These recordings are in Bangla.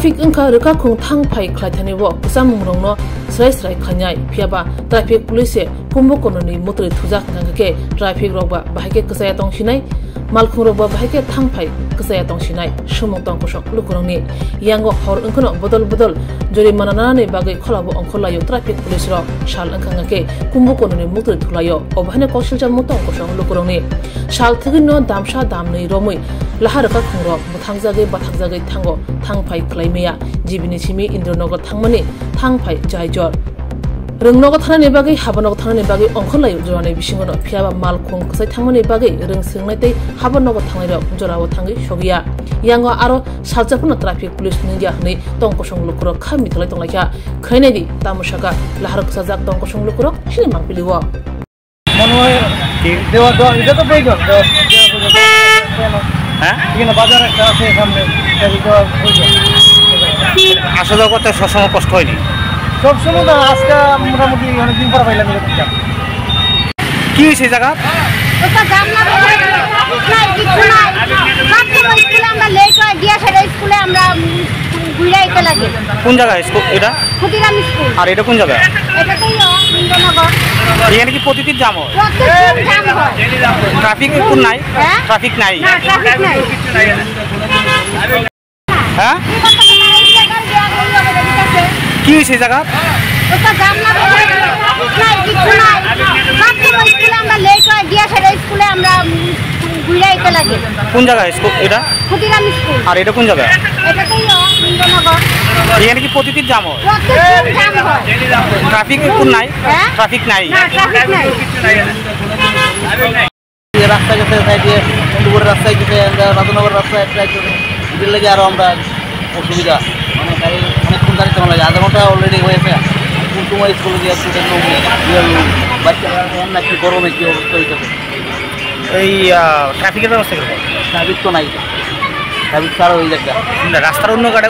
traffic angka reka khung thang phai khlaithani wo samung rongno srai khanyai phiaba traffic police kumbo kononi mutri thujak ngake traffic rokba bahike kasaya tong sinai malkhung rokba bahike thang phai kasaya tong sinai sumong tong kosok lukurongni yango hor angkono bodol jori manana ne bagai kholabo angkholayo traffic police ro shal angka ngake kumbo kononi mutri thulayo obhane kaushiljan mutong kosok lukurongni shal thigino damsha damnei romui lahar ka khungro bathakjage thango thang phai khlaimeya jibini chimi indranagar thangmani thang phai jaijor rungnogo thanani bagai habanogo thanani bagai onkholayo jorane bisingono phiaba malkhung ksai thangmani bagai rung singnai tei habanogo thangairo jorawo thangi sogiya yango aro salchapuno traffic police ninja hni tongkosong lukuro khami tholai tonglakha khainedi tamusaka lahar ksajak tongkosong lukuro sini mangpiliwo মনোয় দেওয়া এটা তো প্রয়োজন হ্যাঁ এখানে বাজার একটা আছে সামনে আসলে করতে সবসময় কষ্ট হয়নি সবসময় না আজকে মোটামুটি অনেকদিন পর পাইলাম কি হয়েছে জায়গা কোন জায়গায় এটা আর এটা কোন জায়গায় এখানে কি প্রতিদিন জাম হয় ট্রাফিক কোন নাই ট্রাফিক নাই হ্যাঁ কি হয়েছে জায়গা কোন জায়গায় এটা আর এটা কোন জায়গায় এখানে কি প্রতিদিন জাম হয় ট্রাফিক কোন নাই ট্রাফিক নাই রাস্তা গেছে সাইডে দুপুরের রাস্তায় গেছে রাজনগর রাস্তায় এদের লাগে আরো আমরা অসুবিধা অনেকক্ষণ দাঁড়িয়ে চলা যায় আধা ঘন্টা অলরেডি হয়েছে কোন সময় স্কুলে গিয়ে বাচ্চারা নাকি গরমে কি অবস্থা হইতেছে এই ট্রাফিকের ব্যবস্থা করবো ট্রাফিক তো নাই ট্রাফিক ছাড়া হয়ে যাচ্ছে রাস্তার অন্য গাড়ি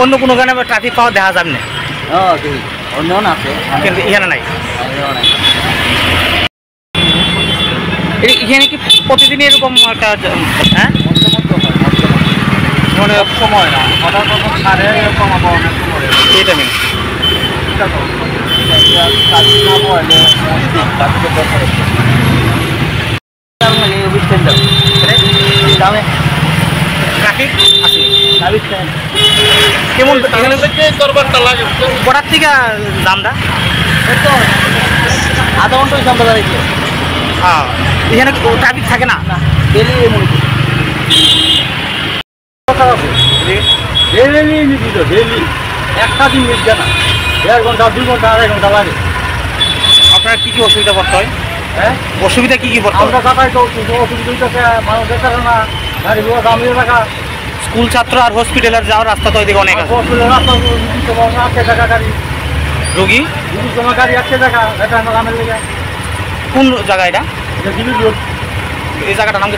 অন্য কোনো গাড়ি ট্রাফিক পাওয়া দেখা যাবে না হ্যাঁ অন্য না আছে কিন্তু এখানে নাই এখানে কি প্রতিদিন এরকম একটা হ্যাঁ মানে সময় না হঠাৎ ছাড়ে এরকম আবার অনেক সময় এইটা নেই ট্রাফিক আছে কেমন কটার থেকে দামটা আধা ঘন্টা ওই দামটা দাঁড়িয়েছে হ্যাঁ এখানে ট্রাফিক থাকে না ডেলি ডেলি একটা দিন মিলছে না 1.5 ঘন্টা 2 ঘন্টা 2.5 ঘন্টা লাগে আপনার কি অসুবিধা পড়তে হয় হ্যাঁ অসুবিধা কি পড়তে আমরা কাটাই তো অসুবিধা হইতেছে মানুষ দেখার না গাড়ি ঘোড়া দামিয়ে রাখা স্কুল ছাত্র আর হসপিটালের যাওয়ার রাস্তা তো এদিকে অনেক আছে হসপিটালের রাস্তা 8 টাকা গাড়ি রোগী সময় গাড়ি 8 টাকা এটা আমার গ্রামের লেগে কোন জায়গা এটা এই জায়গাটার নাম কি?